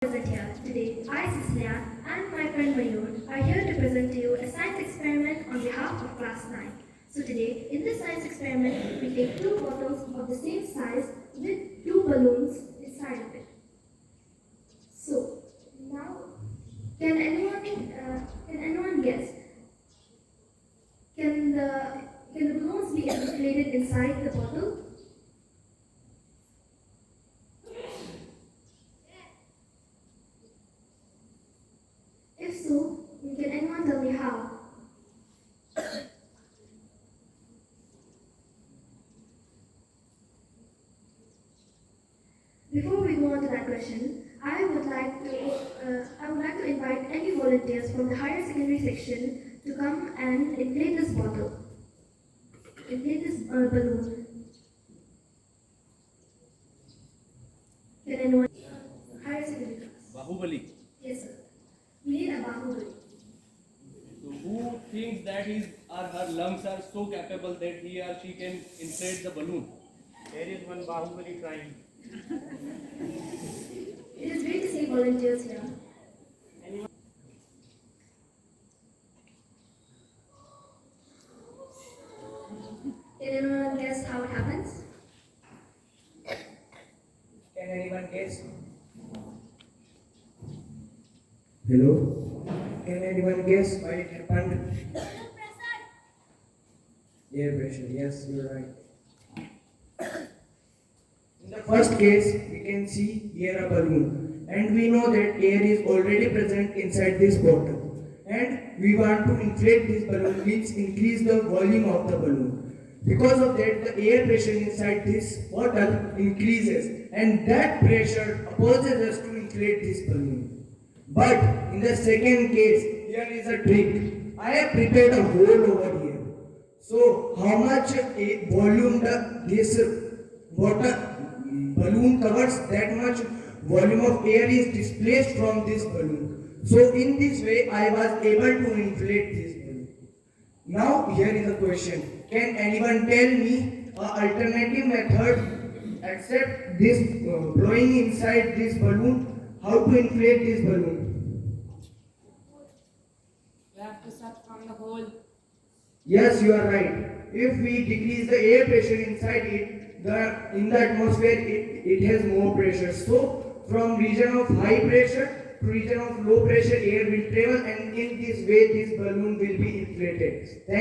Present here. Today, I, Cecilia, and my friend Mayur are here to present to you a science experiment on behalf of class 9. So today, in this science experiment, we take two bottles of the same size with two balloons inside of it. So, now, can anyone guess? Can the balloons be inflated inside the bottle? If so, can anyone tell me how? Before we go on to that question, I would like to invite any volunteers from the higher secondary section to come and inflate this bottle, inflate this balloon. Can anyone? Higher secondary class. Bahubali. Yes, sir. We need a Bahubali. So who thinks that his or her lungs are so capable that he or she can inflate the balloon? There is one Bahubali trying. It is great to see volunteers here. Can anyone guess how it happens? Can anyone guess? Hello? Can anyone guess why it happened? Air pressure. Yes, you're right. In the first case, we can see here a balloon, and we know that air is already present inside this bottle. And we want to inflate this balloon, means increase the volume of the balloon. Because of that, the air pressure inside this bottle increases, and that pressure opposes us to inflate this balloon. But in the second case, here is a trick. I have prepared a hole over here. So, how much volume this water balloon covers, that much volume of air is displaced from this balloon. So, in this way, I was able to inflate this balloon. Now, here is a question. Can anyone tell me an alternative method except this blowing inside this balloon? How to inflate this balloon? You have to suck from the hole. Yes, you are right. If we decrease the air pressure inside it, in the atmosphere it has more pressure. So from region of high pressure to region of low pressure, air will travel, and in this way this balloon will be inflated. Thank